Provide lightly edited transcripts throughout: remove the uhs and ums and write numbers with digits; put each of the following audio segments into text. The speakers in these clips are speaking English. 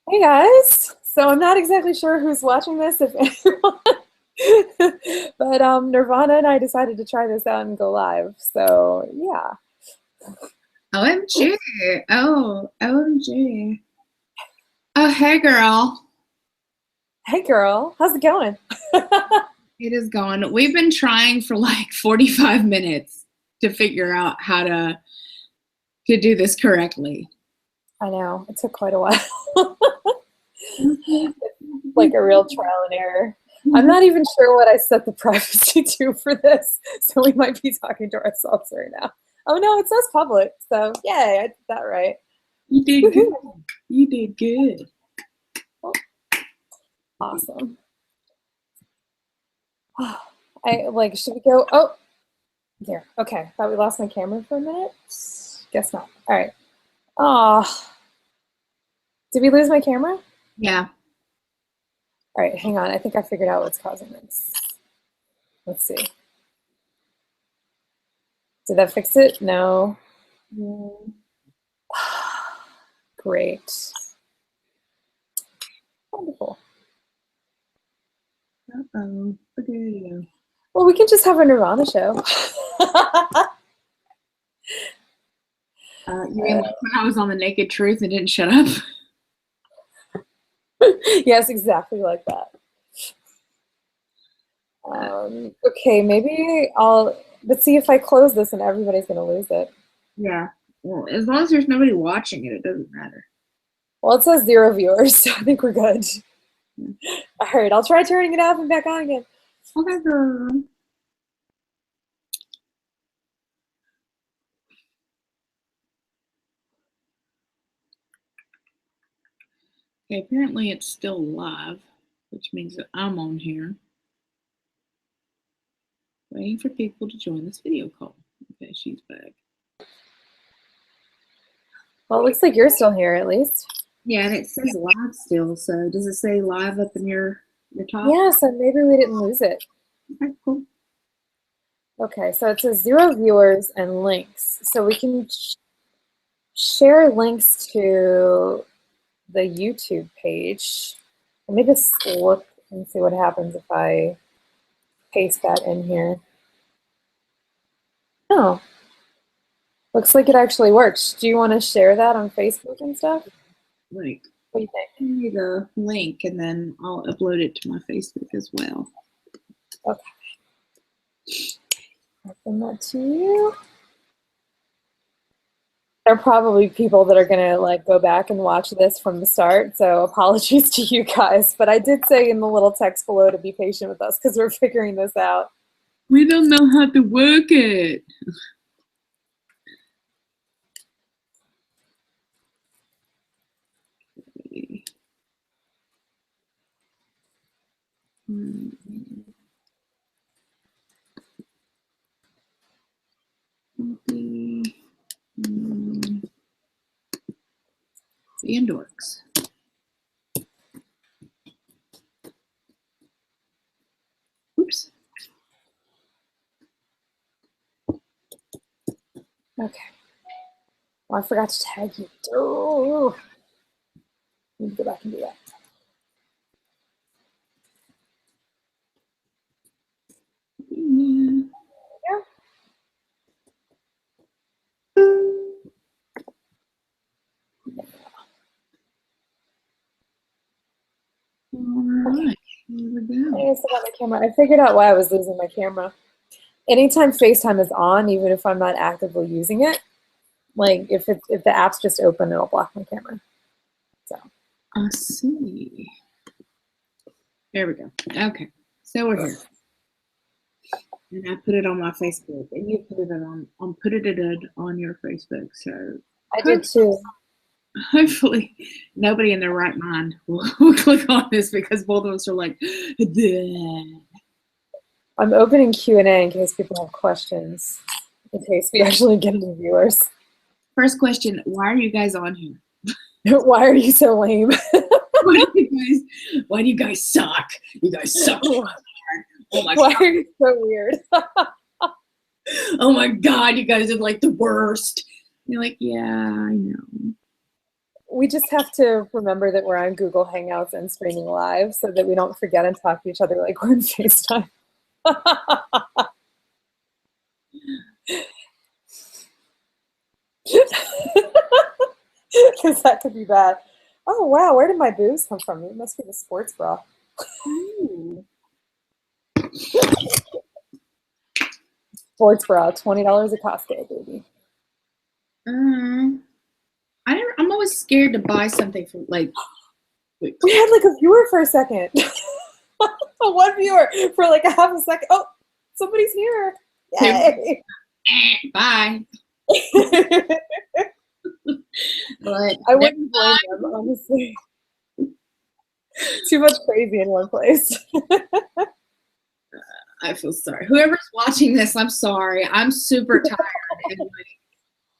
Hey guys! So I'm not exactly sure who's watching this, if anyone, but Nirvana and I decided to try this out and go live. So yeah. OMG. Oh, OMG. Oh, hey, girl. Hey girl, how's it going? It is going. We've been trying for like 45 minutes to figure out how to do this correctly. I know, it took quite a while. Like a real trial and error. I'm not even sure what I set the privacy to for this, so we might be talking to ourselves right now. Oh no, it says public, so yay, I did that right. You did good. You did good. Awesome. Should we go? Oh, there. Okay. Thought we lost my camera for a minute. Guess not. All right. Oh, did we lose my camera? Yeah. All right, hang on. I think I figured out what's causing this. Let's see. Did that fix it? No. Great. Wonderful. Uh-oh. Okay. Well, we can just have a Nirvana show. You mean like when I was on the Naked Truth and didn't shut up? Yes, exactly like that. Okay, maybe let's see if I close this and everybody's going to lose it. Yeah. Well, as long as there's nobody watching it, it doesn't matter. Well, it says 0 viewers, so I think we're good. All right, I'll try turning it off and back on again. Okay, girl. Okay, apparently it's still live, which means that I'm on here. Waiting for people to join this video call. Okay, she's back. Well, it looks like you're still here at least. Yeah, and it says live still, so does it say live up in your top? Yeah, so maybe we didn't lose it. Okay, cool. Okay, so it says 0 viewers and links. So we can share links to the YouTube page. Let me just look and see what happens if I paste that in here. Oh, looks like it actually works. Do you want to share that on Facebook and stuff? Like, What do you think? send me the link and then I'll upload it to my Facebook as well. Okay. I'll send that to you. There are probably people that are gonna like go back and watch this from the start, so apologies to you guys. But I did say in the little text below to be patient with us because we're figuring this out. We don't know how to work it. Okay. And dorks. Oops. Okay. Well, I forgot to tag you. Oh, need to go back and do that. Yeah. Alright, here we go. I still got my camera. I figured out why I was losing my camera. Anytime FaceTime is on, even if I'm not actively using it, like if the app's just open, it'll block my camera. So I see. There we go. Okay, so we're here. And I put it on my Facebook, and you put it on your Facebook. So I did too. hopefully nobody in their right mind will click on this because both of us are like, bleh. I'm opening Q&A in case people have questions, in case we actually get any viewers. First question: why are you guys on here? Why are you so lame? Why do you guys suck? You guys suck. Oh my Why God. are you so weird? Oh my God, you guys are like the worst. You're like, yeah, I know. we just have to remember that we're on Google Hangouts and streaming live so that we don't forget and talk to each other like we're in FaceTime. Because that could be bad. Oh, wow, where did my booze come from? It must be the sports bra. Ooh. Sports bra, $20 a Costco, baby. I'm always scared to buy something from like. Wait. We had like a viewer for a second. One viewer for like a half a second. Oh, somebody's here. Yay. Bye. But I wouldn't blame them, honestly. Too much crazy in one place. I feel sorry. Whoever's watching this, I'm sorry. I'm super tired. And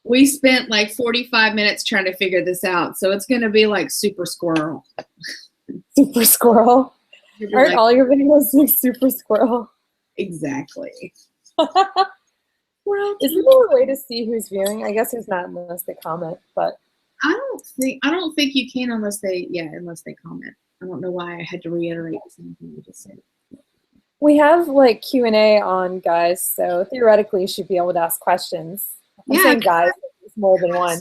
we spent like 45 minutes trying to figure this out. So it's going to be like super squirrel. Super squirrel. Aren't like, all your videos like super squirrel? Exactly. Isn't there a way to see who's viewing? I guess there's not unless they comment, but I don't think you can unless they comment. I don't know why I had to reiterate the same thing you just said. we have like Q&A on, guys, so theoretically you should be able to ask questions. I'm saying guys, there's more than one.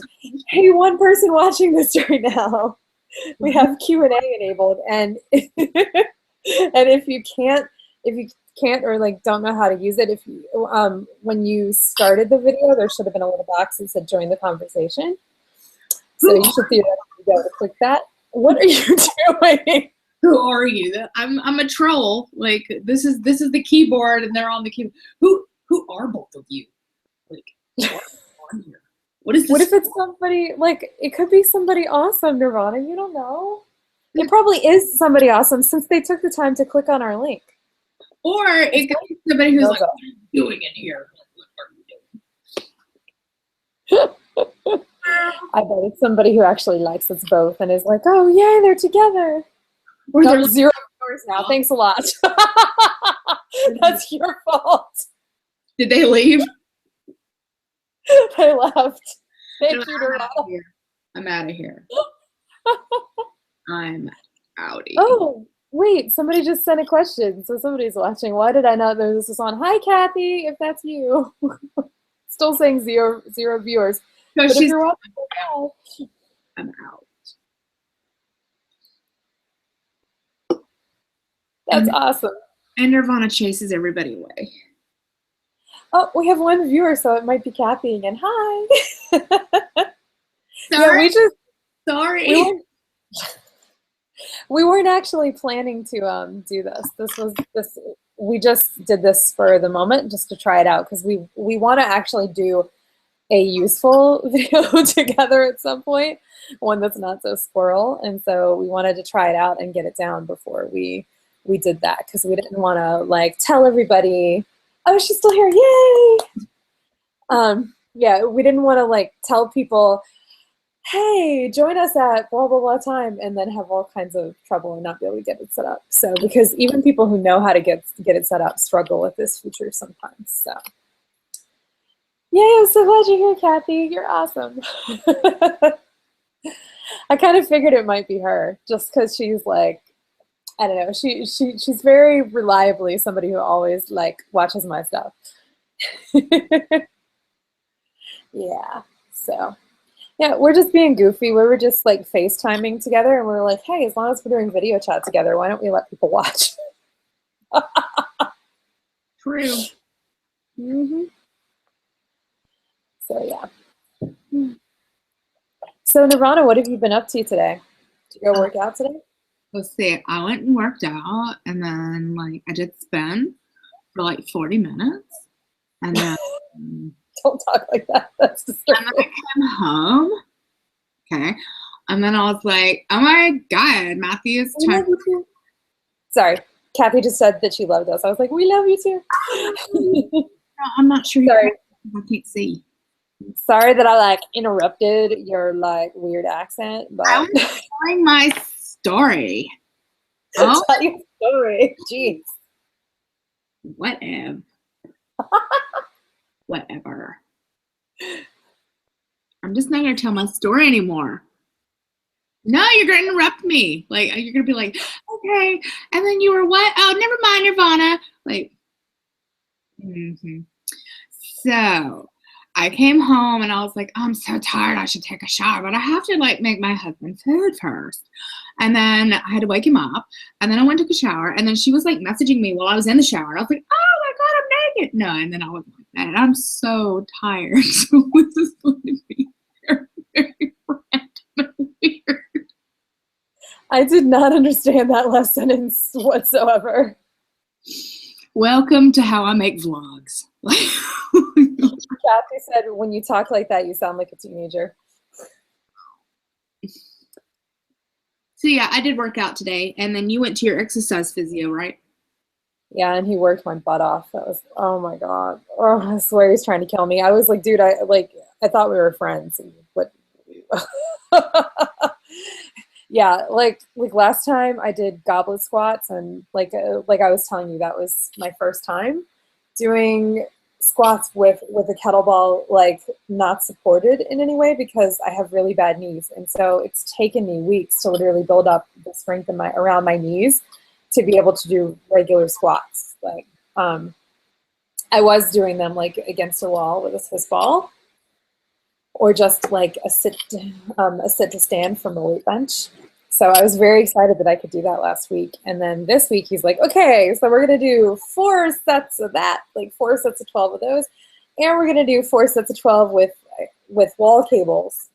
Hey, one person watching this right now. We have Q&A enabled, and and if you can't or like don't know how to use it, if you when you started the video, there should have been a little box that said join the conversation. So you should theoretically be able to click that. What are you doing? Who are you? I'm a troll. Like this is the keyboard, and they're on the keyboard. Who are both of you? Like what on here? What is this? What if it's somebody like it could be somebody awesome, Nirvana? You don't know. It probably is somebody awesome since they took the time to click on our link. Or it could be somebody who's like, what are you doing in here? What are you doing? I bet it's somebody who actually likes us both and is like, oh, yay, they're together. Or they're like, 0 viewers now. Thanks a lot. That's your fault. Did they leave? They left. Thank you, Nirvana. I'm out of here. I'm outie. Oh, wait, somebody just sent a question. So somebody's watching. Why did I not know this was on? Hi, Kathy, if that's you. Still saying zero viewers. No, but if you're watching now, I'm out. That's awesome. And Nirvana chases everybody away. Oh, we have one viewer, so it might be Kathy again. Hi. Sorry. Yeah, Sorry. We weren't actually planning to do this. We just did this for the moment, just to try it out, because we want to actually do a useful video together at some point, one that's not so squirrel, and so we wanted to try it out and get it down before we did that, because we didn't want to like tell everybody, oh, she's still here, yay. Yeah, we didn't want to like tell people, hey, join us at blah blah blah time, and then have all kinds of trouble and not be able to get it set up. So because even people who know how to get it set up struggle with this feature sometimes. So yay, I'm so glad you're here, Kathy. You're awesome. I kind of figured it might be her, just because she's like, I don't know, she's very reliably somebody who always like watches my stuff. Yeah, so yeah, we're just being goofy. We were just like FaceTiming together, and we were like, hey, as long as we're doing video chat together, why don't we let people watch? True. Mm-hmm. So yeah. So Nirvana, what have you been up to today? Did you go work out today? Let's see. I went and worked out, and then like I did spin for like 40 minutes, and then don't talk like that. That's disturbing. And then I came home. Okay, and then I was like, oh my god, Matthew's time. Love you too. Sorry, Kathy just said that she loved us. I was like, we love you too. No, I'm not sure. Sorry, I can't see. Sorry that I like interrupted your like weird accent, but I was telling my story. Oh, tell your story. Jeez. Whatever. Whatever. I'm just not gonna tell my story anymore. No, you're going to interrupt me. Like, you're going to be like, okay, and then you were what? Oh, never mind, Nirvana. Like, So I came home and I was like, I'm so tired. I should take a shower, but I have to like make my husband food first. And then I had to wake him up. And then I went and took a shower. And then she was like messaging me while I was in the shower. And I was like, oh my God, I'm naked. No, and then I was like that. I'm so tired. So this is going to be very, very random and weird. I did not understand that last sentence whatsoever. Welcome to how I make vlogs. Kathy said, when you talk like that, you sound like a teenager. So yeah, I did work out today, and then you went to your exercise physio, right? Yeah, and he worked my butt off. That was, oh my God. Oh, I swear he's trying to kill me. I was like, dude, I thought we were friends. But yeah, like last time I did goblet squats, and like I was telling you, that was my first time doing squats with a kettlebell, like not supported in any way, because I have really bad knees, and so it's taken me weeks to literally build up the strength in around my knees to be able to do regular squats. Like I was doing them like against a wall with a Swiss ball, or just like a sit to stand from the weight bench. So I was very excited that I could do that last week. And then this week he's like, okay, so we're going to do 4 sets of that, like 4 sets of 12 of those. And we're going to do 4 sets of 12 with wall cables.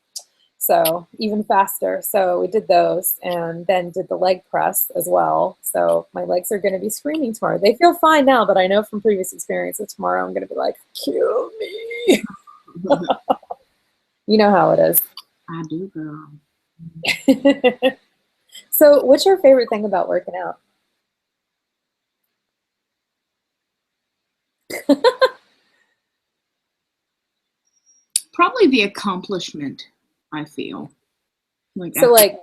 So even faster. So we did those, and then did the leg press as well. So my legs are going to be screaming tomorrow. They feel fine now, but I know from previous experience that tomorrow I'm going to be like, kill me. You know how it is. I do, girl. So what's your favorite thing about working out? Probably the accomplishment, I feel. So like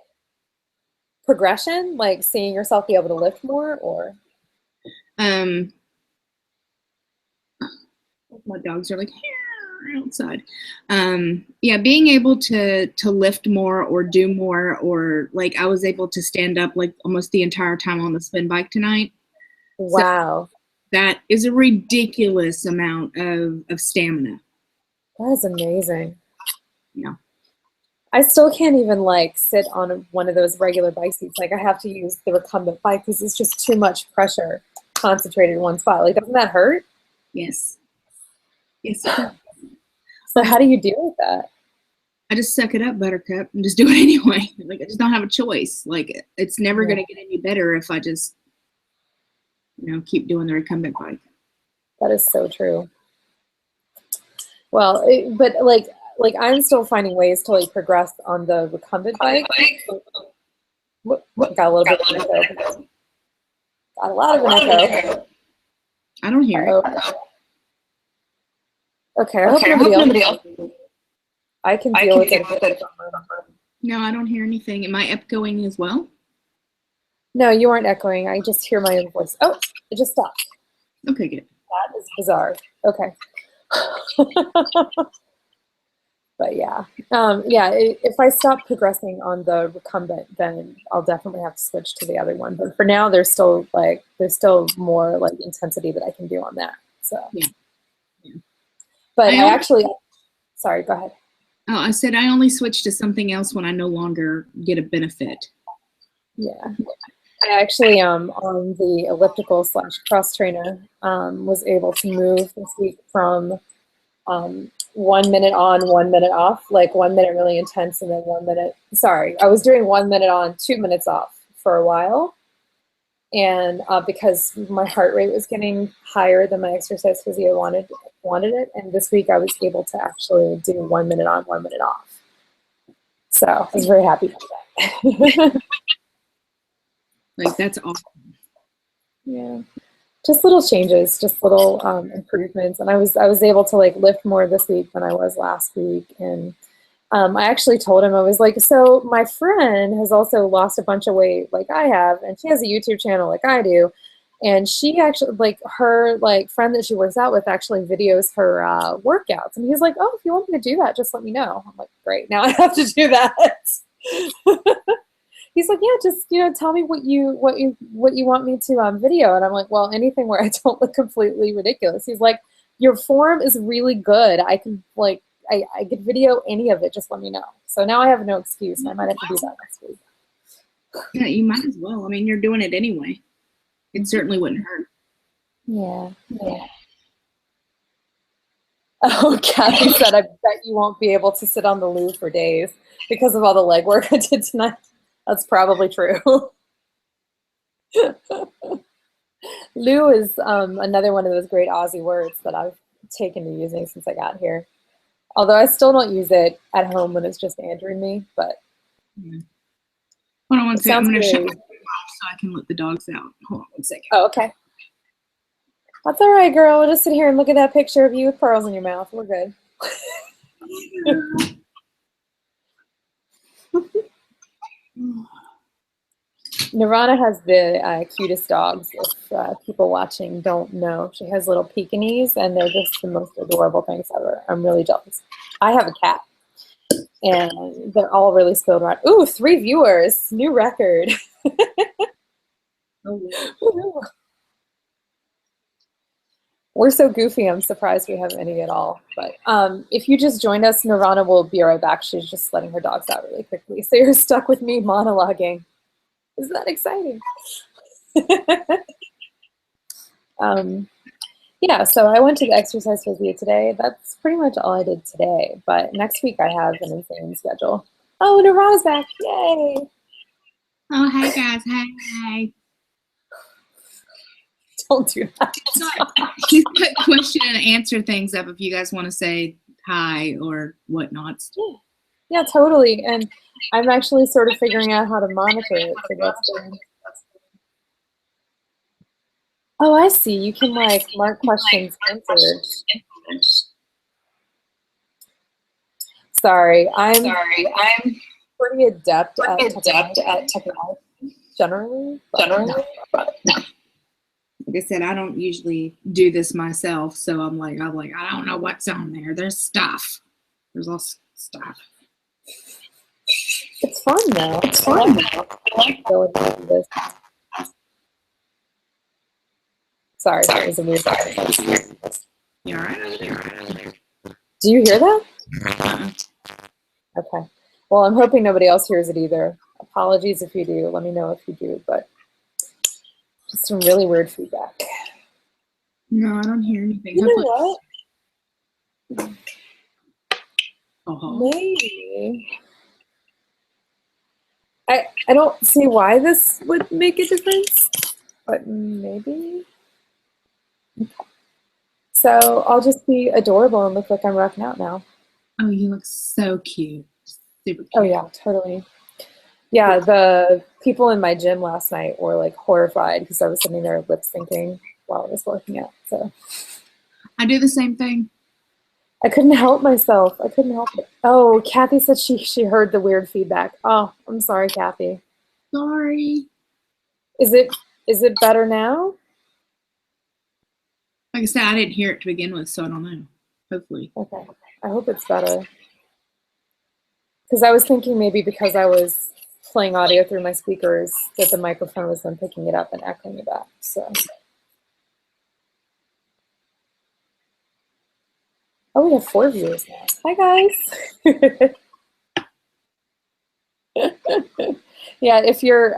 progression, like seeing yourself be able to lift more, or? My dogs are like outside. Yeah, being able to lift more or do more, or like I was able to stand up like almost the entire time on the spin bike tonight. Wow. So that is a ridiculous amount of stamina. That is amazing. Yeah. I still can't even like sit on one of those regular bike seats. Like I have to use the recumbent bike because it's just too much pressure concentrated in one spot. Like, doesn't that hurt? Yes. Yes. So how do you deal with that? I just suck it up, Buttercup, and just do it anyway. Like I just don't have a choice. Like it's never going to get any better if I just, keep doing the recumbent bike. That is so true. Well, but like I'm still finding ways to like progress on the recumbent bike. Got a little bit of an echo. Got a lot of an echo. I don't hear it. Okay, I hope nobody else. I can deal with it. No, I don't hear anything. Am I echoing as well? No, you aren't echoing. I just hear my own voice. Oh, it just stopped. Okay, good. That is bizarre. Okay. But yeah, if I stop progressing on the recumbent, then I'll definitely have to switch to the other one. But for now, there's still more like intensity that I can do on that. So yeah. But I actually, sorry, go ahead. Oh, I said I only switch to something else when I no longer get a benefit. Yeah. I actually, on the elliptical / cross trainer, was able to move this week from 1 minute on, 1 minute off, like 1 minute really intense, and then 1 minute, I was doing 1 minute on, 2 minutes off for a while. And because my heart rate was getting higher than my exercise physio wanted it. And this week I was able to actually do 1 minute on, 1 minute off. So I was very happy about that. Like, that's awesome. Yeah. Just little changes, just little improvements. And I was able to like lift more this week than I was last week. And I actually told him, I was like, so my friend has also lost a bunch of weight like I have, and she has a YouTube channel like I do. And she actually, like, her like friend that she works out with actually videos her workouts. And he's like, oh, if you want me to do that, just let me know. I'm like, great, now I have to do that. He's like, yeah, just tell me what you want me to video, and I'm like, well, anything where I don't look completely ridiculous. He's like, your form is really good. I can like I could video any of it. Just let me know. So now I have no excuse. I might have to do that next week. Yeah, you might as well. I mean, you're doing it anyway. It certainly wouldn't hurt. Yeah. Oh, Kathy said, I bet you won't be able to sit on the loo for days because of all the legwork I did tonight. That's probably true. Loo is another one of those great Aussie words that I've taken to using since I got here. Although I still don't use it at home when it's just Andrew and me, but Hold on one second. I'm going to shut my mouth so I can let the dogs out. Hold on one second. Oh, okay. That's all right, girl. We'll just sit here and look at that picture of you with pearls in your mouth. We're good. Nirvana has the cutest dogs. If people watching don't know, she has little Pekingese, and they're just the most adorable things ever. I'm really jealous. I have a cat, and they're all really spoiled around. Ooh, 3 viewers, new record. Oh, we're so goofy, I'm surprised we have any at all. But if you just joined us, Nirvana will be right back. She's just letting her dogs out really quickly. So you're stuck with me monologuing. Isn't that exciting? Yeah, so I went to the exercise physio today. That's pretty much all I did today. But next week I have an insane schedule. Oh, Nirvana's back. Yay. Oh, hey, guys. Hey. Don't do that. She's put question and answer things up if you guys want to say hi or whatnot. Yeah, totally. And I'm actually sort of figuring out how to monitor it. So that's good. Oh, I see. You can like mark questions answered. Sorry, I'm pretty adept at technology generally. But no. Like I said, I don't usually do this myself, so I'm like, I don't know what's on there. There's stuff. There's all stuff. It's fun though. I like going through this. Sorry, that was a weird sound. You all right? Do you hear that? Okay. Well, I'm hoping nobody else hears it either. Apologies if you do. Let me know if you do, but just some really weird feedback. No, I don't hear anything. You know what? Maybe. I don't see why this would make a difference, but maybe. So I'll just be adorable and look like I'm rocking out now. Oh, you look so cute. Super cute. Oh yeah, totally. Yeah, the people in my gym last night were like horrified because I was sitting there lip syncing while I was working out. So I do the same thing. I couldn't help myself. I couldn't help it. Oh, Kathy said she heard the weird feedback. Oh, I'm sorry, Kathy. Sorry. Is it better now? Like I said, I didn't hear it to begin with, so I don't know. Hopefully. Okay. I hope it's better. Because I was thinking maybe because I was playing audio through my speakers that the microphone was then picking it up and echoing it back. So. Oh, we have 4 viewers now. Hi guys. Yeah, if you're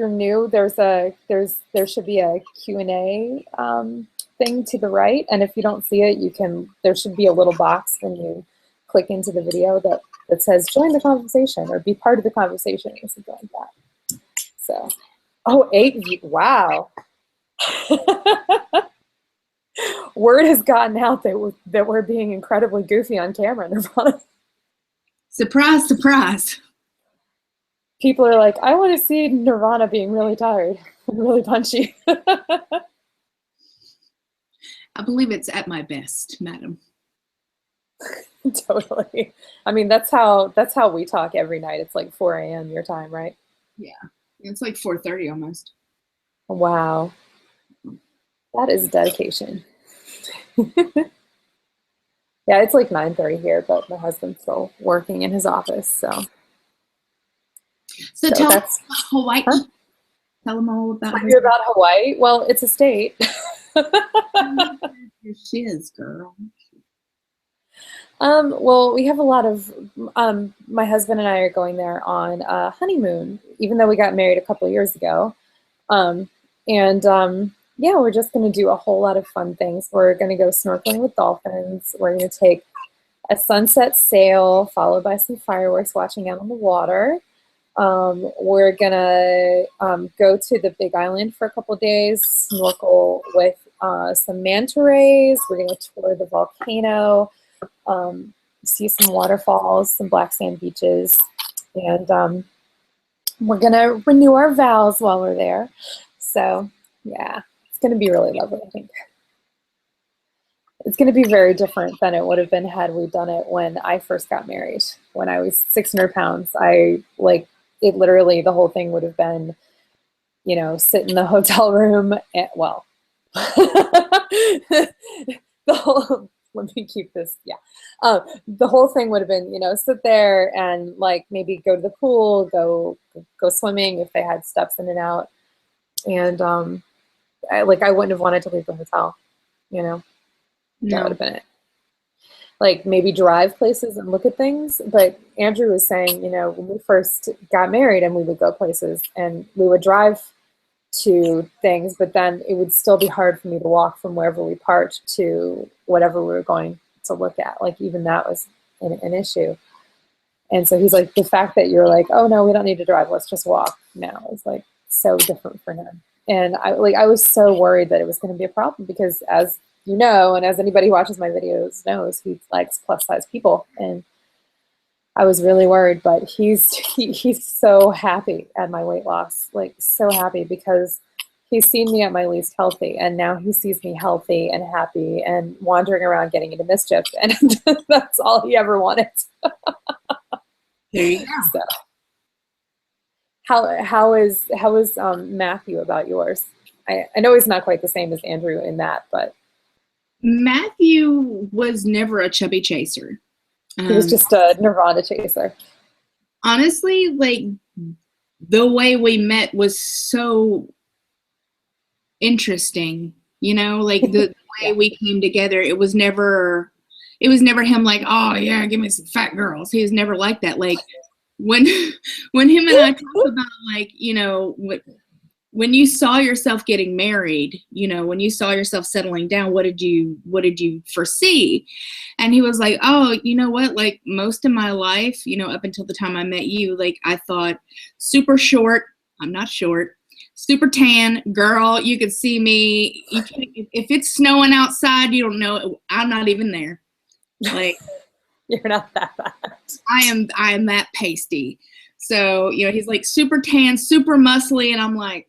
new, there should be a Q&A thing to the right, and if you don't see it, there should be a little box when you click into the video that says join the conversation or be part of the conversation or something like that. So, oh, 8 wow. Word has gotten out that we're being incredibly goofy on camera, Nirvana. Surprise, surprise. People are like, I want to see Nirvana being really tired and really punchy. I believe it's at my best, madam. Totally. I mean, that's how we talk every night. It's like 4 a.m. your time, right? Yeah. It's like 4:30 almost. Wow. That is dedication. Yeah, it's like 9:30 here, but my husband's still working in his office, so. So So tell them that's, about Hawaii. huh? Tell them all about Tell you about Hawaii. Well, it's a state. your shiz, girl. Well, we have a lot of, my husband and I are going there on a honeymoon, even though we got married a couple of years ago. Um, and yeah, we're just going to do a whole lot of fun things. We're going to go snorkeling with dolphins. We're going to take a sunset sail followed by some fireworks watching out on the water. We're going to go to the Big Island for a couple of days, snorkel with some manta rays. We're going to tour the volcano, see some waterfalls, some black sand beaches, and we're going to renew our vows while we're there. So, yeah, it's going to be really lovely, I think. It's going to be very different than it would have been had we done it when I first got married. When I was 600 pounds, it literally, the whole thing would have been, sit in the hotel room. Well, the whole, let me keep this, yeah. The whole thing would have been, sit there and like maybe go to the pool, go swimming if they had steps in and out. And I wouldn't have wanted to leave the hotel, That would have been it. Like maybe drive places and look at things. But Andrew was saying, when we first got married and we would go places and we would drive to things, but then it would still be hard for me to walk from wherever we parked to whatever we were going to look at. Like even that was an issue. And so he's like, the fact that you're like, oh no, we don't need to drive, let's just walk now is like so different for him. And I was so worried that it was going to be a problem because as you know, and as anybody who watches my videos knows, he likes plus size people. And I was really worried, but he's so happy at my weight loss, like so happy because he's seen me at my least healthy and now he sees me healthy and happy and wandering around getting into mischief. And that's all he ever wanted. There you go. So, how is Matthew about yours? I know he's not quite the same as Andrew in that, but Matthew was never a chubby chaser. He was just a Nirvana chaser. Honestly, like the way we met was so interesting, like the way we came together. It was never him like, oh yeah, give me some fat girls. He was never like that. Like when him and I talk about like, when you saw yourself getting married, when you saw yourself settling down, what did you foresee? And he was like, oh, you know what? Like most of my life, up until the time I met you, like I thought super short. I'm not short. Super tan girl. You could see me. If it's snowing outside, you don't know. I'm not even there. Like you're not that bad. I am that pasty. So, he's like super tan, super muscly. And I'm like,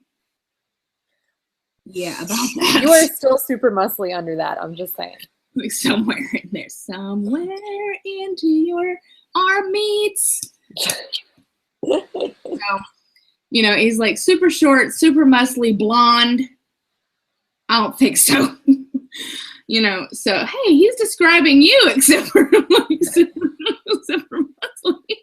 yeah, about that. You are still super muscly under that. I'm just saying. Like somewhere in there, somewhere into your arm meets. So, he's like super short, super muscly, blonde. I don't think so. So hey, he's describing you except for like super muscly.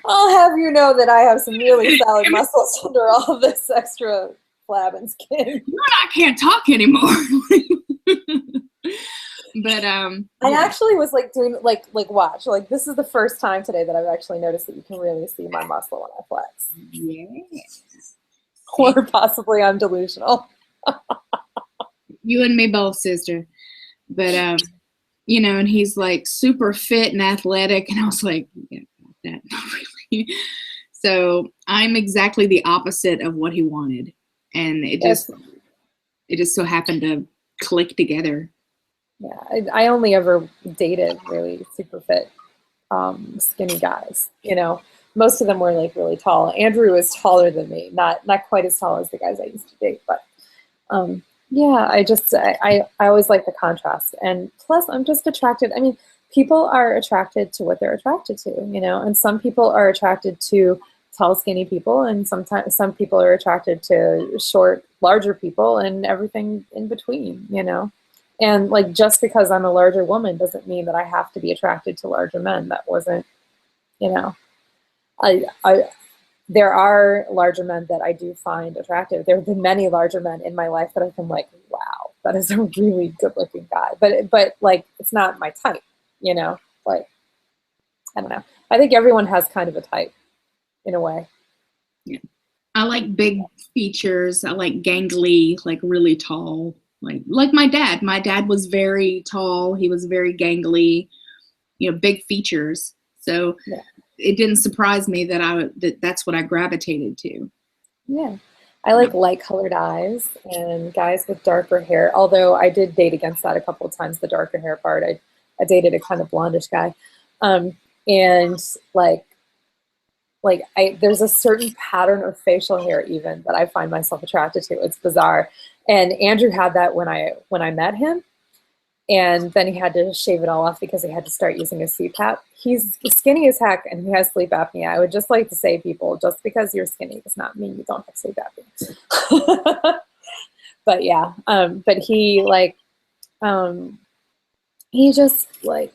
I'll have you know that I have some really solid muscles under all of this extra flab and skin. You and I can't talk anymore. But I actually was like doing like watch, like this is the first time today that I've actually noticed that you can really see my muscle when I flex. Yes. Or possibly I'm delusional. You and me both, sister. But and he's like super fit and athletic, and I was like, yeah, that not really. So I'm exactly the opposite of what he wanted. And it just so happened to click together. Yeah, I only ever dated really super fit, skinny guys. Most of them were like really tall. Andrew was taller than me, not quite as tall as the guys I used to date, but yeah, I always like the contrast. And plus, I'm just attracted. I mean, people are attracted to what they're attracted to, and some people are attracted to tall, skinny people, and sometimes some people are attracted to short, larger people, and everything in between, And like just because I'm a larger woman doesn't mean that I have to be attracted to larger men. That wasn't, I there are larger men that I do find attractive. There have been many larger men in my life that I've been like, wow, that is a really good looking guy. But like, it's not my type, you know, like, I don't know. I think everyone has kind of a type in a way. Yeah. I like big features. I like gangly, like really tall, like my dad. My dad was very tall. He was very gangly, big features. So Yeah. it didn't surprise me that that's what I gravitated to. Yeah. I like light colored eyes and guys with darker hair, although I did date against that a couple of times, the darker hair part. I dated a kind of blondish guy. And there's a certain pattern of facial hair even that I find myself attracted to. It's bizarre. And Andrew had that when I met him. And then he had to shave it all off because he had to start using a CPAP. He's skinny as heck and he has sleep apnea. I would just like to say, people, just because you're skinny does not mean you don't have sleep apnea. But yeah, but he just like,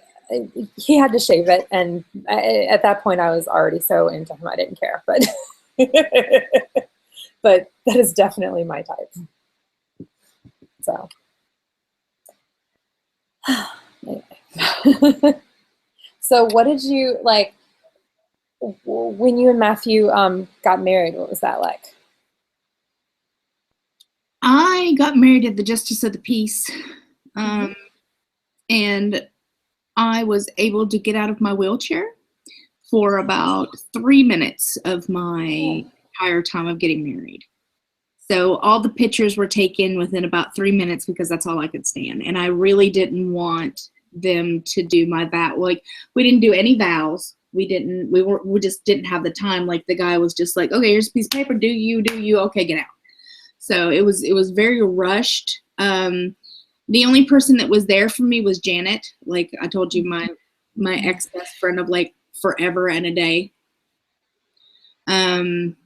he had to shave it. And at that point I was already so into him, I didn't care, but, but that is definitely my type. So. So what did you like when you and Matthew got married? What was that like? I got married at the Justice of the Peace, and I was able to get out of my wheelchair for about 3 minutes of my entire time of getting married. So all the pictures were taken within about 3 minutes because that's all I could stand. And I really didn't want them to do my vow. Like, we didn't do any vows. We just didn't have the time. Like, the guy was just like, okay, here's a piece of paper. Do you, okay, get out. So it was very rushed. The only person that was there for me was Janet. Like I told you, my ex-best friend of like forever and a day. And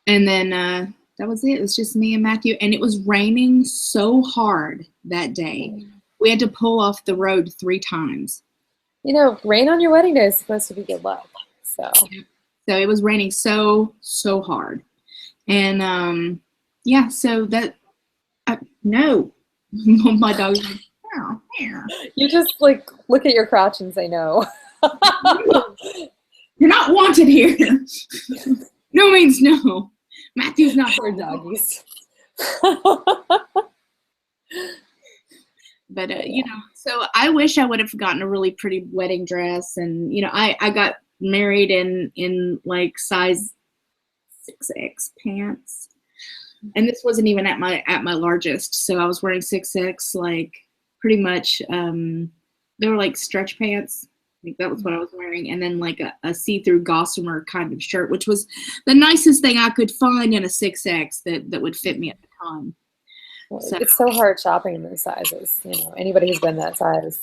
then that was it. It was just me and Matthew, and it was raining so hard that day. We had to pull off the road 3 times. Rain on your wedding day is supposed to be good luck. So it was raining so hard. And yeah, so that no. My dog's like, meow. You just like look at your crotch and say no. You're not wanted here. No means no. Matthew's not for doggies. But so I wish I would have gotten a really pretty wedding dress, and I got married in like size 6X pants, and this wasn't even at my largest, so I was wearing 6X, like pretty much. They were like stretch pants. I think that was what I was wearing, and then like a see-through gossamer kind of shirt, which was the nicest thing I could find in a 6X that would fit me at the time. So, it's so hard shopping in those sizes. Anybody who's been that size.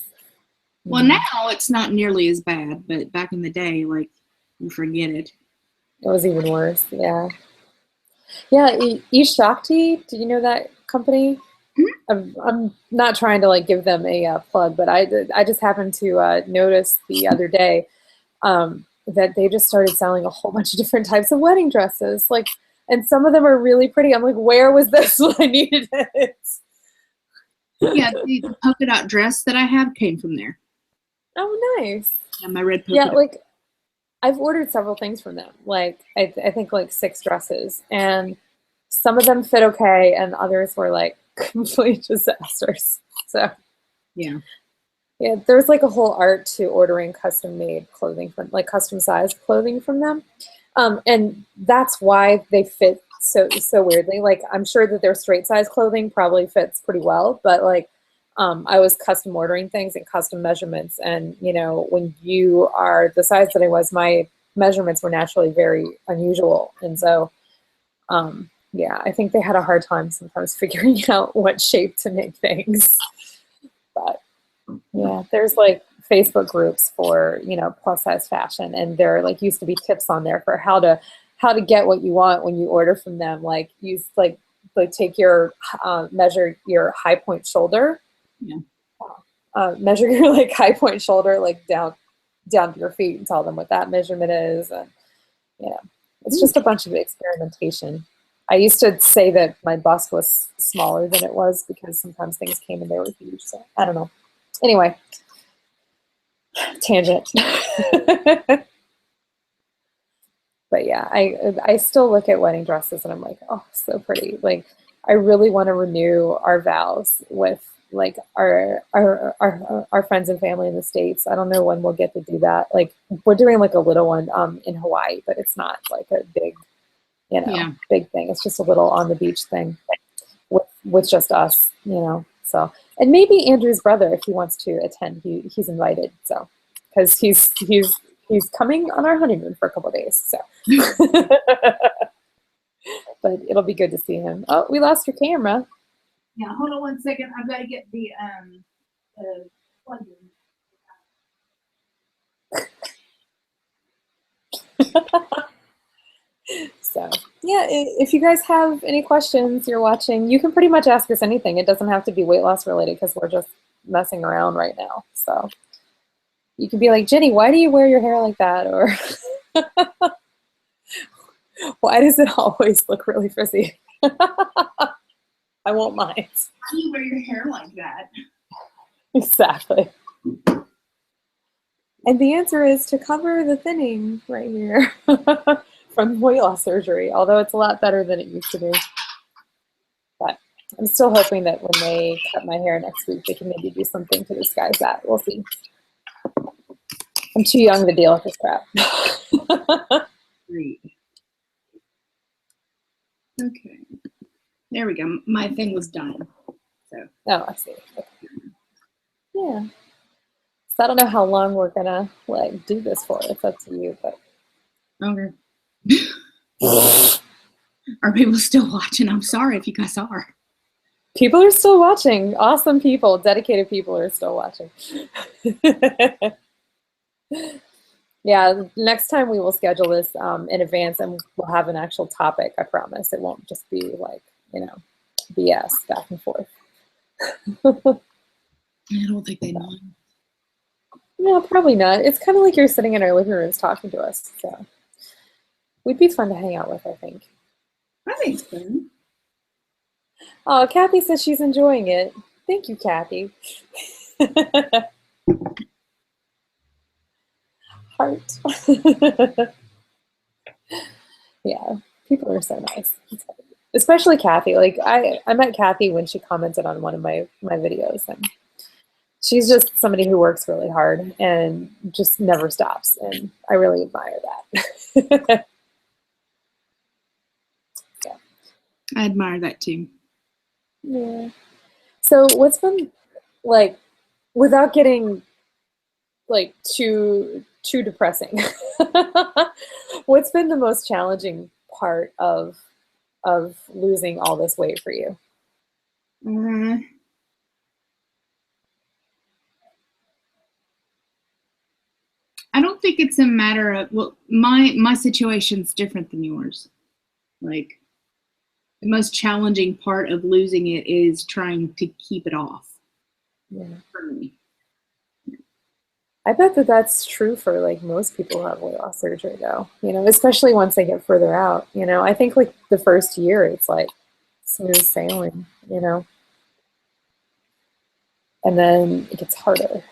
Well, now it's not nearly as bad, but back in the day, like, you forget it. It was even worse. Yeah. Yeah. Shakti. Do you know that company? Mm-hmm. I'm not trying to like give them a plug, but I just happened to notice the other day that they just started selling a whole bunch of different types of wedding dresses. Like, and some of them are really pretty. I'm like, where was this when I needed it? Yeah, the polka dot dress that I have came from there. Oh, nice. Yeah, my red polka dot. Like, I've ordered several things from them. Like, I think like 6 dresses, and some of them fit okay, and others were like complete disasters. So, yeah, there's like a whole art to ordering custom-made clothing from, like custom-sized clothing from them. And that's why they fit so weirdly. Like, I'm sure that their straight size clothing probably fits pretty well, but like I was custom ordering things and custom measurements, and when you are the size that I was, my measurements were naturally very unusual, and so yeah, I think they had a hard time sometimes figuring out what shape to make things. But yeah, there's like Facebook groups for plus size fashion, and there like used to be tips on there for how to get what you want when you order from them. Like, use like take your measure your high point shoulder, measure your like high point shoulder like down to your feet, and tell them what that measurement is, and It's just a bunch of experimentation. I used to say that my bust was smaller than it was because sometimes things came and they were huge. So I don't know. Anyway, tangent. But yeah, I still look at wedding dresses and I'm like, oh, so pretty. Like, I really want to renew our vows with like our friends and family in the States. I don't know when we'll get to do that. Like, we're doing like a little one in Hawaii, but it's not like a big, big thing. It's just a little on the beach thing with just us, So, and maybe Andrew's brother, if he wants to attend, he's invited. So, because he's coming on our honeymoon for a couple of days. So, but it'll be good to see him. Oh, we lost your camera. Yeah, hold on 1 second. I've got to get the plug in. So, yeah, if you guys have any questions you're watching, you can pretty much ask us anything. It doesn't have to be weight loss related because we're just messing around right now. So you can be like, Jenny, why do you wear your hair like that? Or why does it always look really frizzy? I won't mind. Why do you wear your hair like that? Exactly. And the answer is to cover the thinning right here from weight loss surgery, although it's a lot better than it used to be. But I'm still hoping that when they cut my hair next week, they can maybe do something to disguise that. We'll see. I'm too young to deal with this crap. Great. Okay. There we go. My thing was done. So. Oh, I see. Okay. Yeah. So I don't know how long we're gonna like do this for. It's up to you, but. Okay. Are people still watching? I'm sorry if you guys are. People are still watching. Awesome people, dedicated people are still watching. Yeah, next time we will schedule this in advance and we'll have an actual topic, I promise. It won't just be like, BS back and forth. I don't think they know. No, probably not. It's kind of like you're sitting in our living rooms talking to us. So we'd be fun to hang out with, I think. I think it's fun. Oh, Kathy says she's enjoying it. Thank you, Kathy. Heart. Yeah, people are so nice. Especially Kathy. Like I met Kathy when she commented on one of my videos, and she's just somebody who works really hard and just never stops, and I really admire that. Yeah. I admire that too. Yeah. So what's been like, without getting like too depressing, what's been the most challenging part of losing all this weight for you? I don't think it's a matter of, well, my situation's different than yours. Like, the most challenging part of losing it is trying to keep it off. Yeah. For me. I bet that that's true for like most people who have weight loss surgery, though. Especially once they get further out. I think like the first year, it's like smooth sailing. And then it gets harder.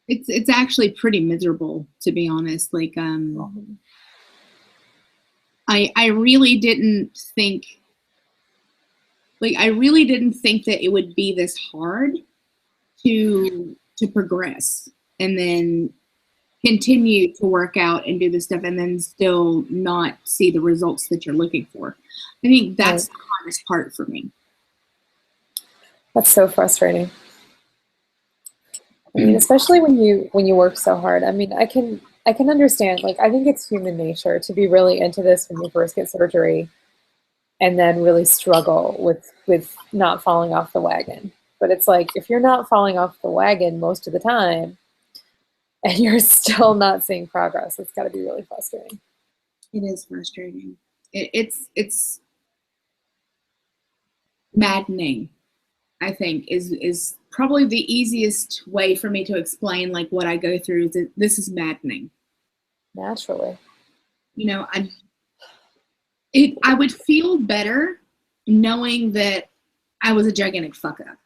It's actually pretty miserable, to be honest. Like I really didn't think that it would be this hard to progress and then continue to work out and do this stuff and then still not see the results that you're looking for. I think that's the hardest part for me. That's so frustrating. I mean, especially when you work so hard. I mean, I can understand. Like, I think it's human nature to be really into this when you first get surgery, and then really struggle with not falling off the wagon. But it's like, if you're not falling off the wagon most of the time, and you're still not seeing progress, it's got to be really frustrating. It is frustrating. It's maddening. I think is probably the easiest way for me to explain like what I go through. This is maddening. Naturally. You know, I would feel better knowing that I was a gigantic fuck up.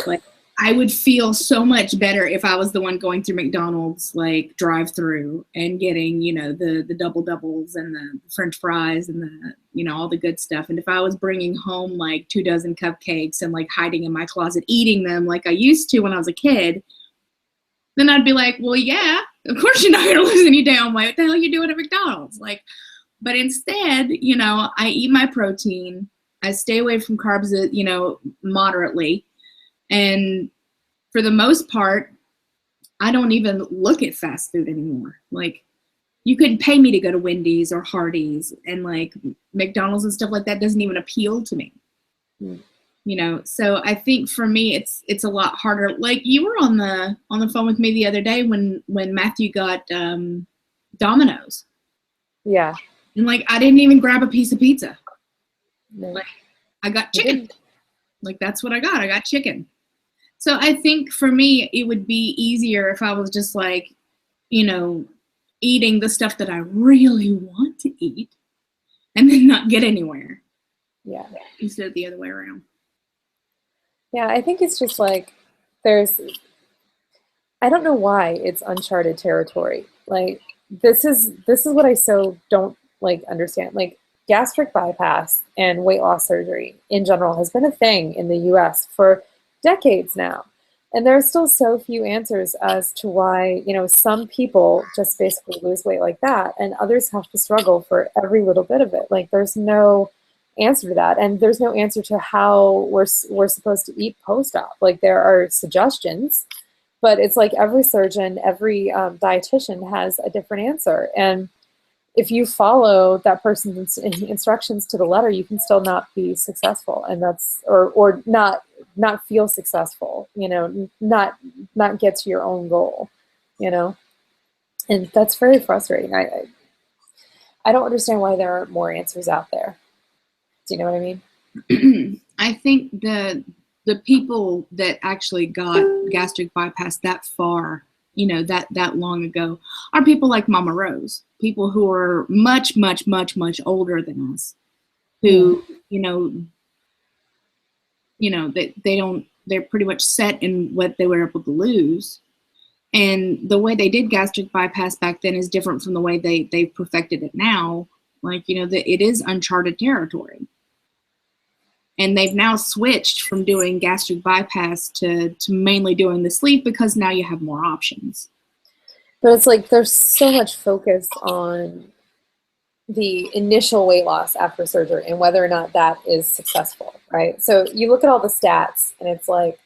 Like, I would feel so much better if I was the one going through McDonald's like drive through and getting, you know, the double doubles and the French fries and the, you know, all the good stuff. And if I was bringing home like 24 cupcakes and like hiding in my closet eating them like I used to when I was a kid, then I'd be like, well, yeah, of course you're not going to lose any damn weight. What the hell are you doing at McDonald's? Like, but instead, you know, I eat my protein. I stay away from carbs, you know, moderately. And for the most part, I don't even look at fast food anymore. Like, you couldn't pay me to go to Wendy's or Hardee's, and like McDonald's and stuff like that doesn't even appeal to me. Mm. You know, so I think for me, it's a lot harder. Like, you were on the phone with me the other day when Matthew got Domino's. Yeah. And like, I didn't even grab a piece of pizza. No. Like, I got chicken. Like, that's what I got. I got chicken. So I think for me, it would be easier if I was just like, you know, eating the stuff that I really want to eat and then not get anywhere. Yeah. Instead of the other way around. Yeah, I think it's just like I don't know why it's uncharted territory. Like, this is what I so don't like understand. Like, gastric bypass and weight loss surgery in general has been a thing in the US for decades now. And there are still so few answers as to why, you know, some people just basically lose weight like that and others have to struggle for every little bit of it. Like, there's no answer to that. And there's no answer to how we're supposed to eat post-op. Like, there are suggestions, but it's like every surgeon, every dietitian has a different answer. And if you follow that person's instructions to the letter, you can still not be successful, and that's or not feel successful. You know, not get to your own goal. You know, and that's very frustrating. I don't understand why there aren't more answers out there. Do you know what I mean? I think the people that actually got gastric bypass that far, you know, that long ago, are people like Mama Rose, people who are much, much, much, much older than us, who, you know, they're pretty much set in what they were able to lose. And the way they did gastric bypass back then is different from the way they've perfected it now. Like, you know, it is uncharted territory. And they've now switched from doing gastric bypass to mainly doing the sleep, because now you have more options. But it's like there's so much focus on the initial weight loss after surgery and whether or not that is successful, right? So you look at all the stats, and it's like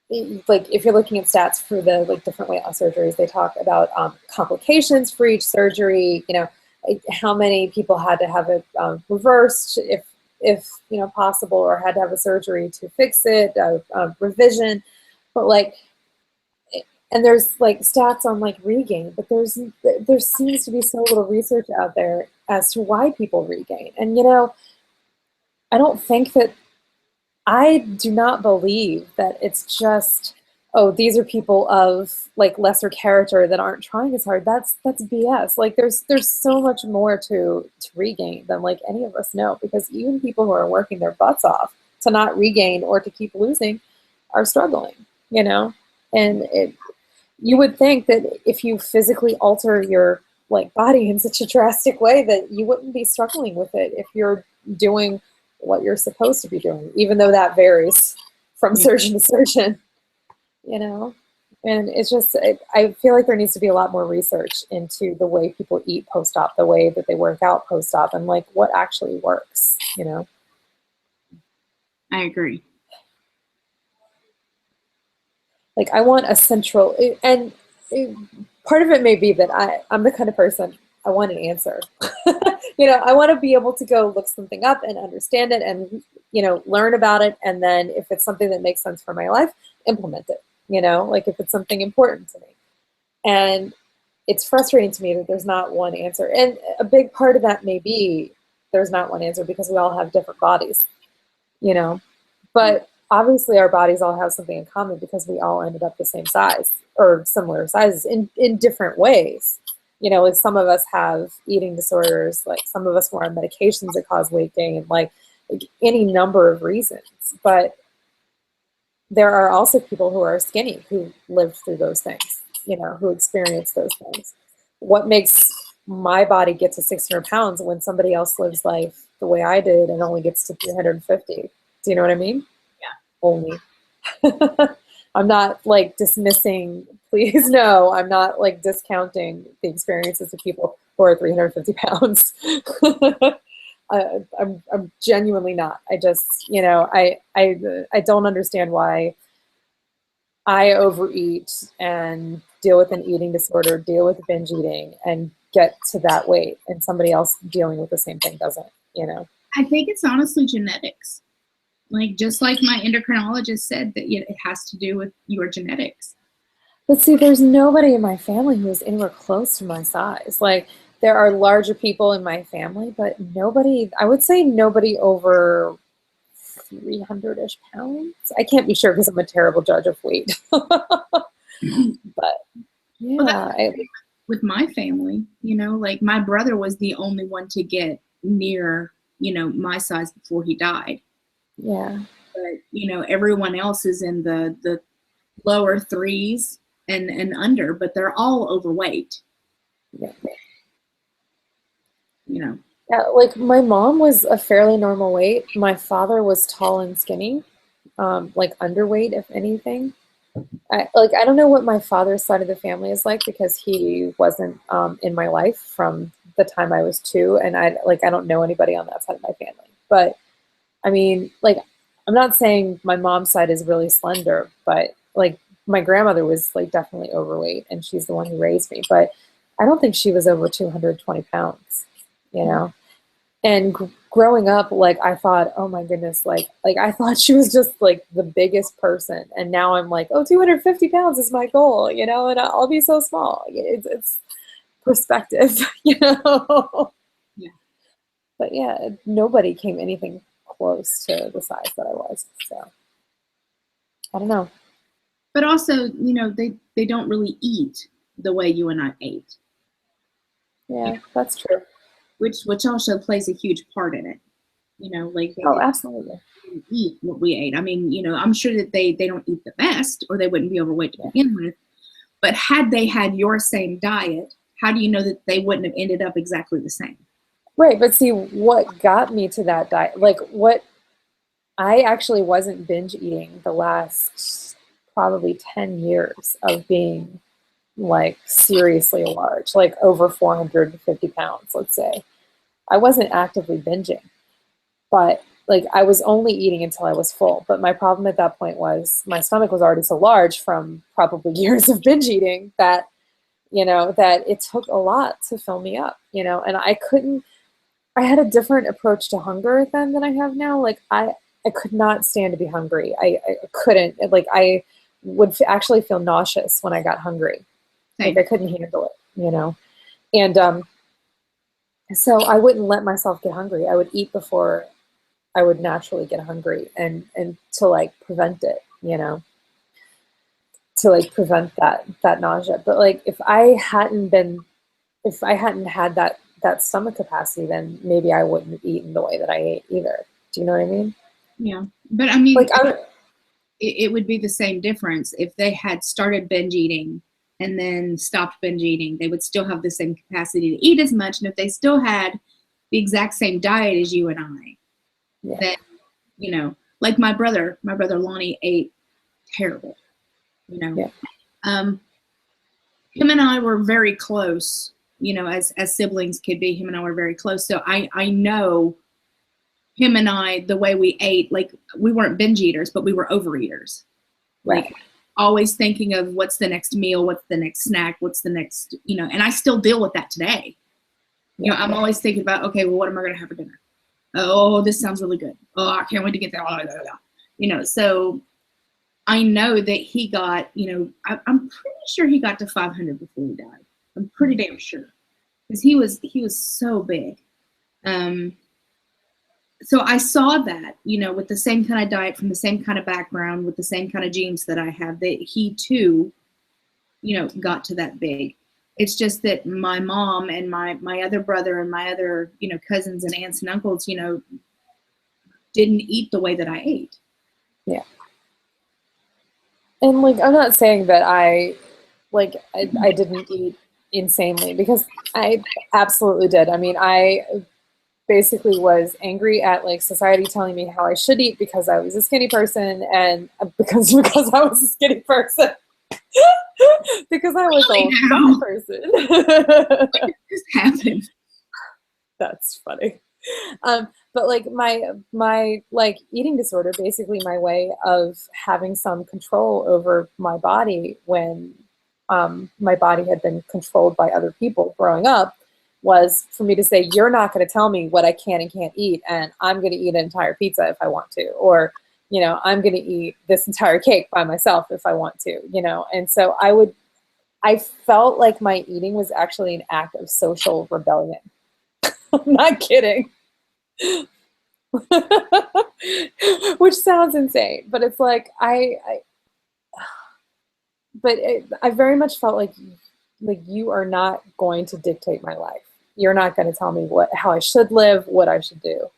if you're looking at stats for the like different weight loss surgeries, they talk about complications for each surgery. You know, how many people had to have it reversed if you know possible, or had to have a surgery to fix it, revision. But like, and there's like stats on like regain, but there seems to be so little research out there as to why people regain. And you know, I do not believe that it's just, oh, these are people of like lesser character that aren't trying as hard. That's BS. Like, there's so much more to regain than like any of us know, because even people who are working their butts off to not regain or to keep losing are struggling, you know? And you would think that if you physically alter your like body in such a drastic way that you wouldn't be struggling with it if you're doing what you're supposed to be doing, even though that varies from surgeon to surgeon, you know? And it's just, I feel like there needs to be a lot more research into the way people eat post-op, the way that they work out post-op, and like what actually works, you know? I agree. Like, I want a central, and part of it may be that I'm the kind of person, I want an answer. You know, I want to be able to go look something up and understand it and, you know, learn about it. And then if it's something that makes sense for my life, implement it, you know, like if it's something important to me. And it's frustrating to me that there's not one answer. And a big part of that may be there's not one answer because we all have different bodies, you know, but obviously our bodies all have something in common because we all ended up the same size or similar sizes in different ways. You know, like some of us have eating disorders, like some of us were on medications that cause weight gain, like any number of reasons. But there are also people who are skinny who lived through those things, you know, who experienced those things. What makes my body get to 600 pounds when somebody else lives life the way I did and only gets to 350? Do you know what I mean? Yeah. Only. I'm not like dismissing, please no, I'm not like discounting the experiences of people who are 350 pounds. I'm genuinely not. I just, you know, I don't understand why I overeat and deal with an eating disorder, deal with binge eating, and get to that weight, and somebody else dealing with the same thing doesn't, you know? I think it's honestly genetics. Like, just like my endocrinologist said, that it has to do with your genetics. But see, there's nobody in my family who is anywhere close to my size. Like, there are larger people in my family, but nobody, I would say nobody over 300-ish pounds. I can't be sure because I'm a terrible judge of weight. But Well, yeah, with my family, like my brother was the only one to get near, my size before he died. yeah. But, everyone else is in the lower threes and under, but they're all overweight. Yeah. Yeah, like my mom was a fairly normal weight. My father was tall and skinny, like underweight, if anything. I don't know what my father's side of the family is like because he wasn't in my life from the time I was 2, and I don't know anybody on that side of my family. But I mean, like, I'm not saying my mom's side is really slender, but like my grandmother was like definitely overweight, and she's the one who raised me. But I don't think she was over 220 pounds, you know. And growing up, like I thought, oh my goodness, like I thought she was just like the biggest person, and now I'm like, oh, 250 pounds is my goal, you know, and I'll be so small. It's perspective, you know. Yeah. But yeah, nobody came anything close to the size that I was. So I don't know. But also, they don't really eat the way you and I ate. Yeah, that's true. Which also plays a huge part in it. Like they Oh, absolutely. didn't eat what we ate. I mean, I'm sure that they don't eat the best, or they wouldn't be overweight to begin with. But had they had your same diet, how do you know that they wouldn't have ended up exactly the same? Right, but see, what got me to that diet, like what I actually wasn't binge eating the last probably 10 years of being like seriously large, like over 450 pounds, let's say. I wasn't actively binging, but like I was only eating until I was full. But my problem at that point was my stomach was already so large from probably years of binge eating that, you know, that it took a lot to fill me up, you know, and I had a different approach to hunger than I have now. Like I could not stand to be hungry. I couldn't, like I would actually feel nauseous when I got hungry. Same. Like I couldn't handle it, you know? And so I wouldn't let myself get hungry. I would eat before I would naturally get hungry and to like prevent it, you know, to like prevent that nausea. But like if I hadn't had that stomach capacity, then maybe I wouldn't have eaten the way that I ate either. Do you know what I mean? Yeah. But I mean, like it would be the same difference if they had started binge eating and then stopped binge eating. They would still have the same capacity to eat as much. And if they still had the exact same diet as you and I, yeah. then, like my brother Lonnie ate terrible, Yeah. Him and I were very close, as siblings could be. Him and I were very close. So I know him and I, the way we ate, like we weren't binge eaters, but we were overeaters. Right. Like always thinking of what's the next meal, what's the next snack, what's the next, and I still deal with that today. Yeah. I'm always thinking about, okay, well, what am I going to have for dinner? Oh, this sounds really good. Oh, I can't wait to get there. So I know that he got, I'm pretty sure he got to 500 before he died. I'm pretty damn sure because he was so big. So I saw that, with the same kind of diet, from the same kind of background, with the same kind of genes that I have, that he too, got to that big. It's just that my mom and my other brother and my other, cousins and aunts and uncles, didn't eat the way that I ate. Yeah. And like, I'm not saying that I didn't eat insanely, because I absolutely did. I mean, I basically was angry at like society telling me how I should eat because I was a skinny person, and because I was a skinny person. Because I was a fat person. What just happened? That's funny. But like my like eating disorder, basically my way of having some control over my body when my body had been controlled by other people growing up, was for me to say, you're not going to tell me what I can and can't eat, and I'm going to eat an entire pizza if I want to, or I'm going to eat this entire cake by myself if I want to, and so I felt like my eating was actually an act of social rebellion. I'm not kidding. Which sounds insane, but it's like I very much felt like you are not going to dictate my life. You're not going to tell me how I should live, what I should do,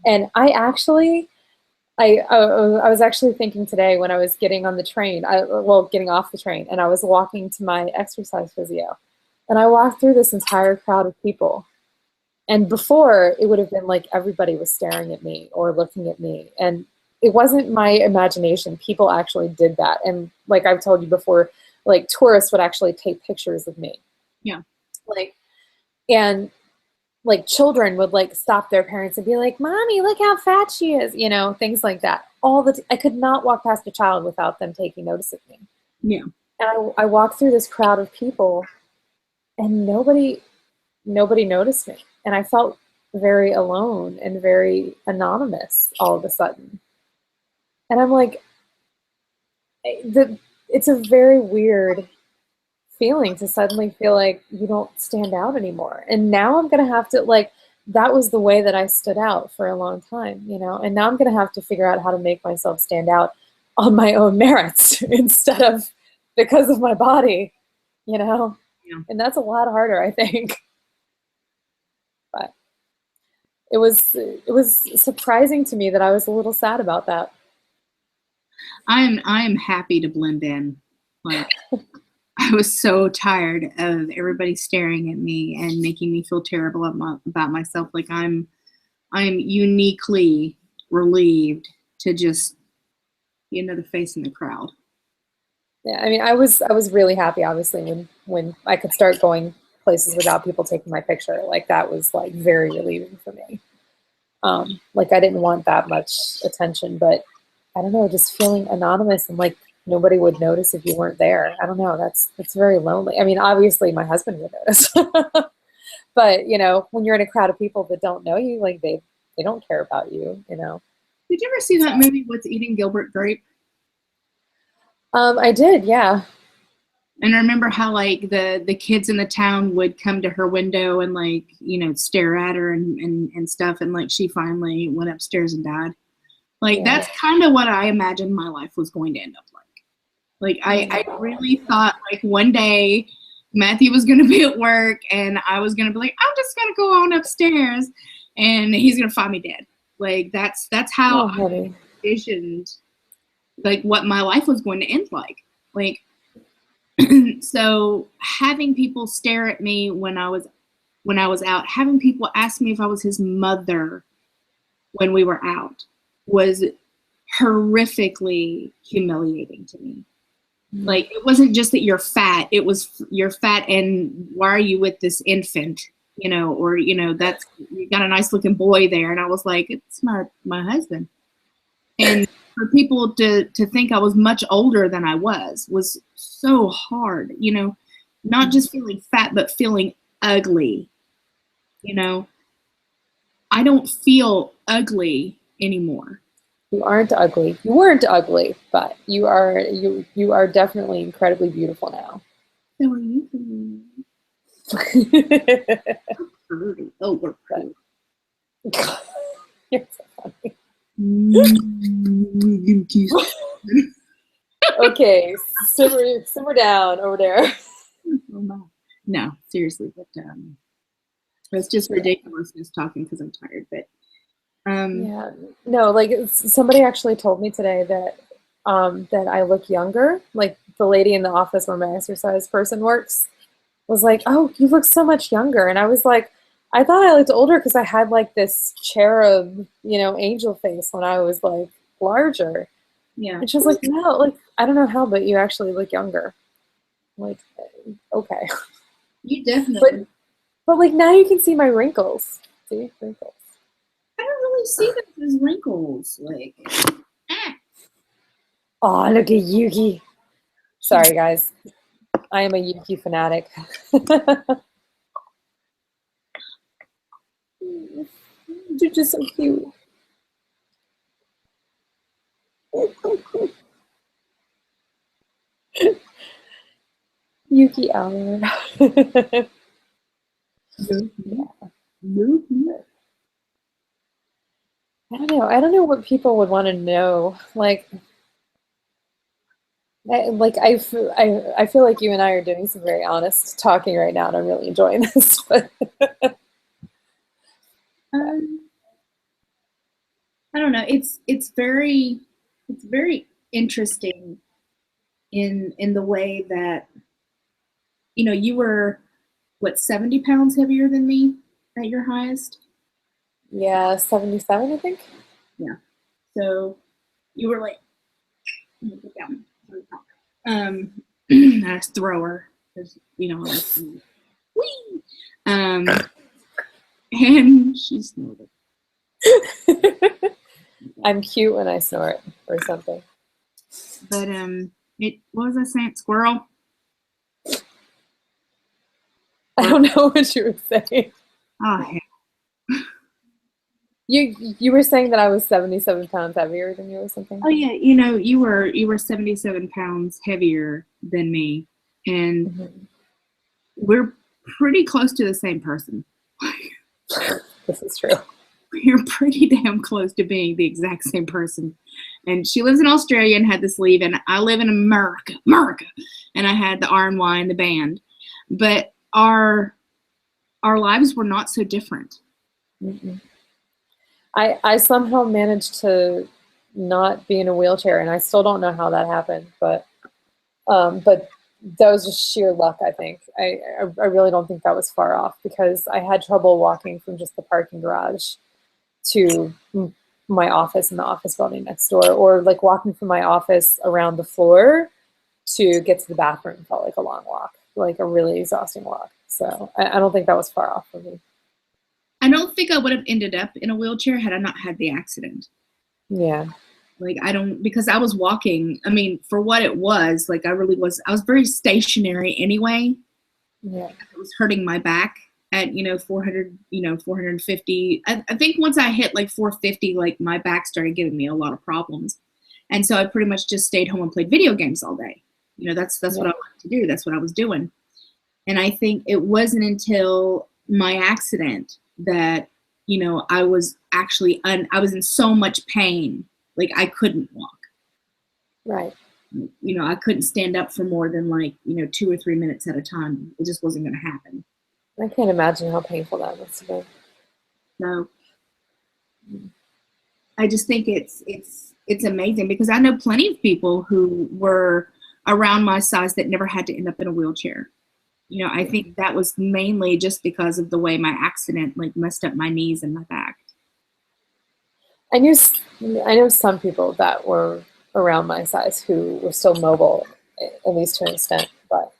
And I actually, I was actually thinking today when I was getting on the train, getting off the train, and I was walking to my exercise physio, and I walked through this entire crowd of people. And before, it would have been like everybody was staring at me or looking at me. And it wasn't my imagination. People actually did that. And like I've told you before, like tourists would actually take pictures of me. Yeah. And like children would like stop their parents and be like, "Mommy, look how fat she is," things like that. I could not walk past a child without them taking notice of me. Yeah. And I walked through this crowd of people, and nobody noticed me. And I felt very alone and very anonymous all of a sudden. And I'm like, it's a very weird feeling to suddenly feel like you don't stand out anymore. And now I'm going to have to, that was the way that I stood out for a long time, and now I'm going to have to figure out how to make myself stand out on my own merits instead of because of my body, Yeah. And that's a lot harder, I think. But it was surprising to me that I was a little sad about that. I am happy to blend in. Like, I was so tired of everybody staring at me and making me feel terrible about myself. Like I'm uniquely relieved to just be another face in the crowd. Yeah, I mean, I was really happy, obviously, when I could start going places without people taking my picture. Like that was like very relieving for me. Like I didn't want that much attention, but I don't know, just feeling anonymous and like nobody would notice if you weren't there. I don't know. That's very lonely. I mean, obviously my husband would notice, but when you're in a crowd of people that don't know you, like they don't care about you. Did you ever see that movie, What's Eating Gilbert Grape? I did, yeah. And I remember how like the kids in the town would come to her window and like, stare at her and stuff. And like she finally went upstairs and died. Like yeah. That's kind of what I imagined my life was going to end up like. Like I really thought like one day Matthew was going to be at work and I was going to be like, I'm just going to go on upstairs and he's going to find me dead. Like that's how I envisioned like what my life was going to end like. Like, so having people stare at me when I was out, having people ask me if I was his mother when we were out was horrifically humiliating to me. Mm-hmm. Like it wasn't just that you're fat, it was you're fat and why are you with this infant, or that's you got a nice looking boy there. And I was like, it's my husband. And for people to think I was much older than I was so hard, not just feeling fat, but feeling ugly. I don't feel ugly anymore. You aren't ugly. You weren't ugly, but you are definitely incredibly beautiful now. So are you. Oh, we're pretty. You're so funny. Okay, simmer down over there. No, seriously, but it's just ridiculousness talking because I'm tired. But Yeah, no, like somebody actually told me today that that I look younger. Like the lady in the office where my exercise person works was like, "Oh, you look so much younger," and I was like, "I thought I looked older because I had like this cherub, angel face when I was like larger." yeah, And she was like, "No, like I don't know how, but you actually look younger." I'm like, okay, you but definitely. but like now you can see my wrinkles. See wrinkles. I don't really see those as wrinkles. Like, ah, Oh, look at Yuki. Sorry, guys. I am a Yuki fanatic. You're just so cute. Yuki hour. I don't know. I don't know what people would want to know. Like, I feel like you and I are doing some very honest talking right now, and I'm really enjoying this. But um, I don't know. It's very interesting in the way that you were what 70 pounds heavier than me at your highest. yeah, 77, I think. Yeah. So you were like down. I was thrower because I like to whee. And she snorted. I'm cute when I snort or something. But it what was I saying? Squirrel. I don't know what you were saying. Oh heck. You were saying that I was 77 pounds heavier than you or something? Oh yeah, you were 77 pounds heavier than me, and Mhm. we're pretty close to the same person. This is true. We're pretty damn close to being the exact same person. And she lives in Australia and had this leave, and I live in America, and I had the RNY and the band, but our lives were not so different. Mm-mm. I somehow managed to not be in a wheelchair, and I still don't know how that happened, but that was just sheer luck, I think. I really don't think that was far off because I had trouble walking from just the parking garage to my office in the office building next door, or like walking from my office around the floor to get to the bathroom felt like a long walk, like a really exhausting walk. So I don't think that was far off for me. I don't think I would have ended up in a wheelchair had I not had the accident. Yeah. Like I don't because I was walking. I mean, for what it was, like I was very stationary anyway. Yeah. It was hurting my back at 400, 450. I think once I hit like 450, like my back started giving me a lot of problems, and so I pretty much just stayed home and played video games all day. That's what Yeah. I wanted to do. That's what I was doing. And I think it wasn't until my accident that I was actually I was in so much pain, like I couldn't walk. Right. I couldn't stand up for more than like 2 or 3 minutes at a time. It just wasn't going to happen. I can't imagine how painful that must have been. So I just think it's amazing because I know plenty of people who were around my size that never had to end up in a wheelchair. I think that was mainly just because of the way my accident like messed up my knees and my back. I knew I know some people that were around my size who were still mobile, at least to an extent. But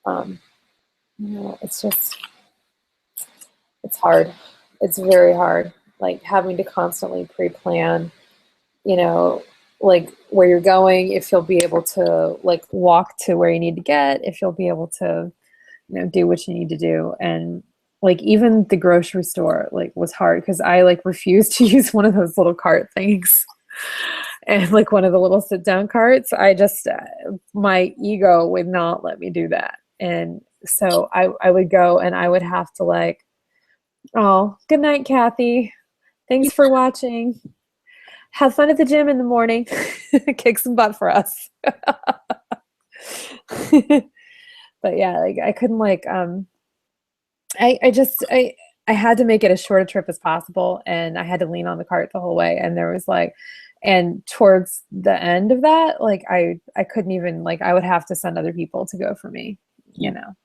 um, it's just it's hard. It's very hard. Like having to constantly pre-plan, you know, like where you're going, if you'll be able to like walk to where you need to get, if you'll be able to, do what you need to do. And like even the grocery store like was hard because I like refused to use one of those little cart things and like one of the little sit down carts. I just my ego would not let me do that. And so I would go and I would have to like, oh, good night, Kathy. Thanks for watching. Have fun at the gym in the morning. Kick some butt for us. But yeah, like I couldn't like I had to make it as short a trip as possible, and I had to lean on the cart the whole way. And there was like, and towards the end of that, like I couldn't even like I would have to send other people to go for me, you know.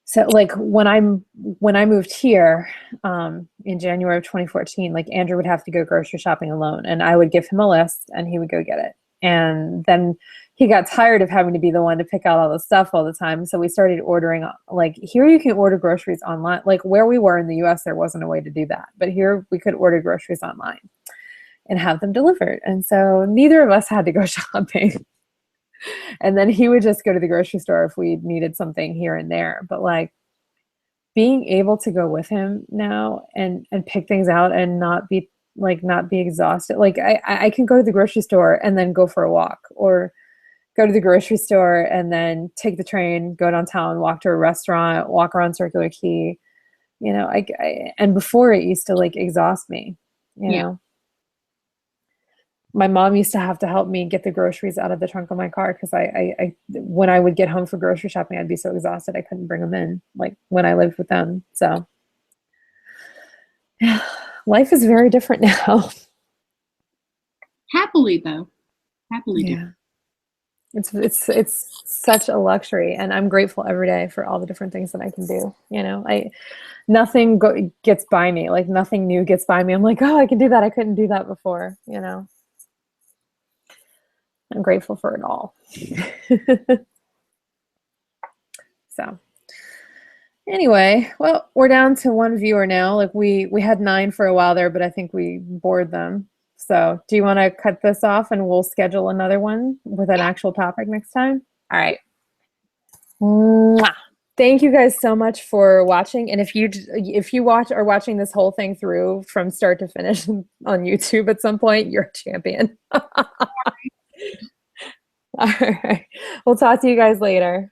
So like when I moved here in January of 2014, like Andrew would have to go grocery shopping alone, and I would give him a list, and he would go get it. And then he got tired of having to be the one to pick out all the stuff all the time. So we started ordering, like here you can order groceries online. Like where we were in the US, there wasn't a way to do that. But here we could order groceries online and have them delivered. And so neither of us had to go shopping. And then he would just go to the grocery store if we needed something here and there. But like being able to go with him now and pick things out and not be exhausted. Like I can go to the grocery store and then go for a walk, or go to the grocery store and then take the train, go downtown, walk to a restaurant, walk around Circular Quay. You know, and before it used to like exhaust me, you know. My mom used to have to help me get the groceries out of the trunk of my car because I when I would get home for grocery shopping, I'd be so exhausted I couldn't bring them in, like when I lived with them. So yeah, life is very different now. Happily though, happily Yeah. It's such a luxury, and I'm grateful every day for all the different things that I can do. You know, nothing gets by me, like nothing new gets by me. I'm like, oh, I can do that. I couldn't do that before. You know, I'm grateful for it all. So anyway, well, we're down to 1 viewer now. Like we had 9 for a while there, but I think we bored them. So do you want to cut this off and we'll schedule another one with an actual topic next time? All right. Mwah. Thank you guys so much for watching. And if you are watching this whole thing through from start to finish on YouTube at some point, you're a champion. All right. We'll talk to you guys later.